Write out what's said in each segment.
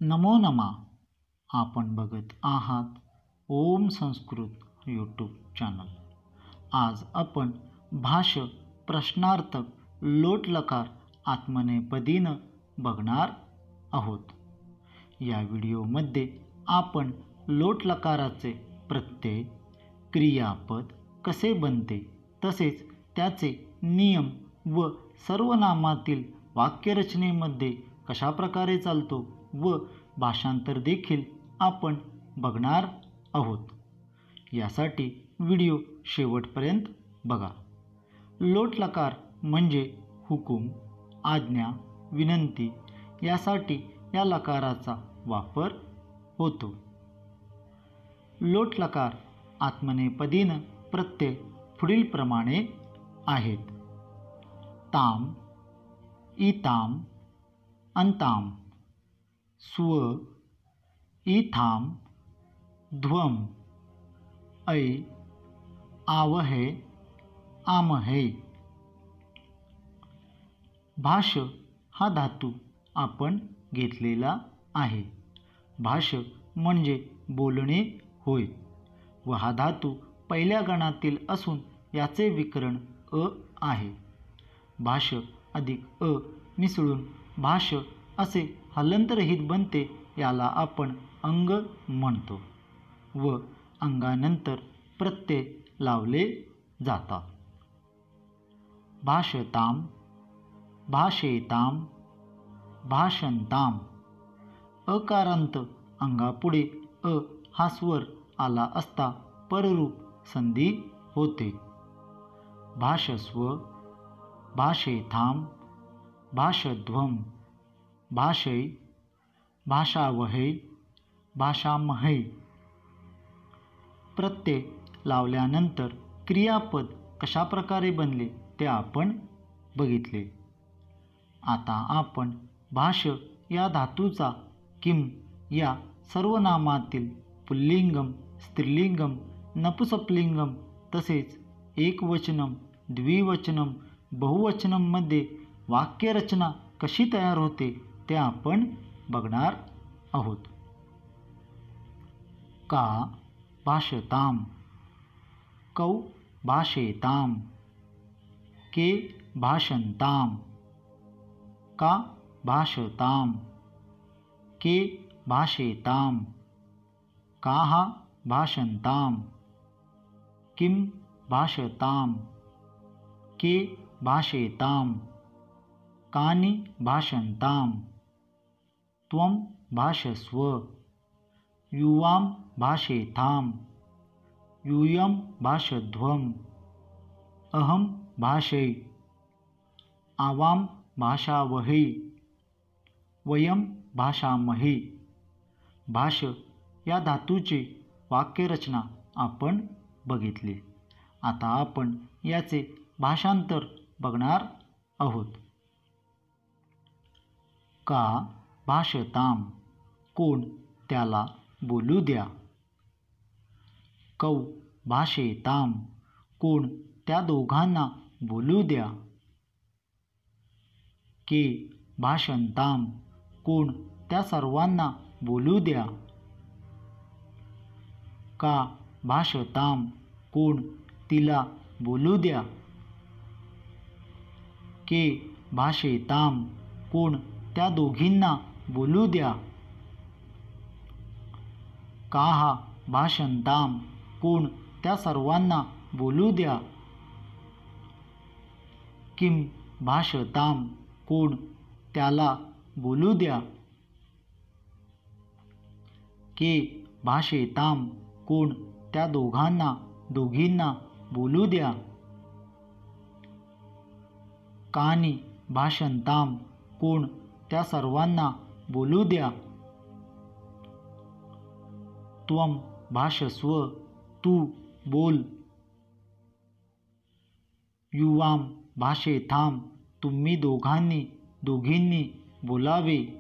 नमो नमा. आपण बघत आहात ओम संस्कृत यूट्यूब चॅनल. आज आपण भाष्य प्रश्नार्थक लोटलकार आत्मनेपदीनं बघणार आहोत. या व्हिडिओमध्ये आपण लोटलकाराचे प्रत्यय, क्रियापद कसे बनते तसेच त्याचे नियम व सर्वनामातील वाक्यरचनेमध्ये कशा प्रकारे चालतो व भाषांतर देखील आपण बघणार आहोत. यासाठी व्हिडिओ शेवटपर्यंत बघा. लोटलकार म्हणजे हुकूम, आज्ञा, विनंती यासाठी या लकाराचा वापर होतो. लोटलकार आत्मनेपदीनं प्रत्यय पुढीलप्रमाणे आहेत. ताम, इताम, अंताम, स्व, इथाम, ध्वम, ऐ, आवहे, आमहे. भाष्य हा धातू आपण घेतलेला आहे. भाष्य म्हणजे बोलणे होय व हा धातू पहिल्या गणातील असून याचे विकरण अ आहे. भाष्य अधिक अ मिसळून भाष्य असे हलंतरहित बनते. याला आपण अंग म्हणतो व अंगानंतर प्रत्यय लावले जातात. भाषताम, भाषेताम, भाषंताम. अकारांत अंगापुढे अ हा स्वर आला असता पररूप संधी होते. भाषस्व, भाषेथाम, भाषध्वम, भाषै, भाषावहै, भाषामहै. प्रत्यय लावल्यानंतर क्रियापद कशा प्रकारे बनले ते आपण बघितले. आता आपण भाष्य या धातूचा किम या सर्वनामातील पुल्लिंगम, स्त्रीलिंगम, नपुंसकलिंगम तसेच एकवचनम, द्विवचनम, बहुवचनम मध्ये वाक्यरचना कशी तयार होते ते आपण बघणार आहोत. का भाषताम, कौ भाषेताम, के भाषंताम, का भाषताम, के भाषेताम, काः भाषन्ताम, किम भाषताम, के भाषेताम, कानि भाषन्ताम, त्वं भाषस्व, युवां भाषेथाम, यूयं भाषध्वं, अहं भाषै, आवां भाषावहै, वयं भाषामहे. भाष्य या धातूची वाक्यरचना आपण बघितली. आता आपण याचे भाषांतर बघणार आहोत. का भाषताम, कोण त्याला बोलू द्या. कौ भाषेताम, कोण त्या दोघांना बोलू द्या. के भाषंताम, कोण त्या सर्वांना बोलू द्या. का भाषताम, कोण तिला बोलू द्या. के भाषेताम, कोण त्या दोघींना बोलू द्या. काः भाषन्ताम, कोण त्या सर्वांना बोलू द्या. किम भाषताम, कोण त्याला बोलू द्या. के भाषेताम, कोण त्या दोघींना बोलू द्या. कानि भाषन्ताम, कोण त्या सर्वांना बोलू द्या. त्वं भाषस्व, तू बोल. युवां भाषेथाम, तुम्ही दोघींनी बोलावे.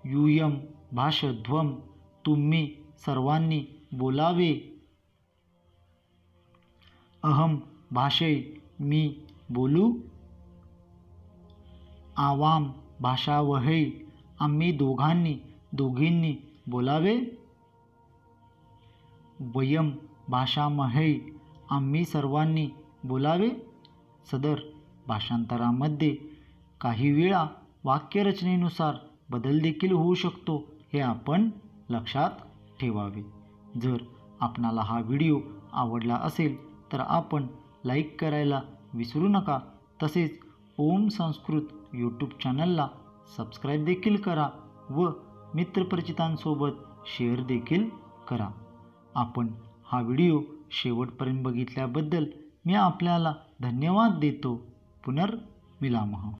यूयं भाषध्वं, तुम्ही सर्वांनी बोलावे. अहं भाषै, मी बोलू. आवाम भाषावहै, आम्ही दोघींनी बोलावे. वयम भाषामहै आम्ही सर्वांनी बोलावे. सदर भाषांतरामध्ये काही वेळा वाक्यरचनेनुसार बदल देखील होऊ शकतो, हे आपण लक्षात ठेवावे. जर आपणाला हा व्हिडिओ आवडला असेल तर आपण लाईक करायला विसरू नका. तसेच ओम संस्कृत यूट्यूब चॅनलला सबस्क्राईब देखील करा व मित्रपरिचितांसोबत शेअर देखील करा. आपण हा व्हिडिओ शेवटपर्यंत बघितल्याबद्दल मी आपल्याला धन्यवाद देतो. पुनर्मिलामः.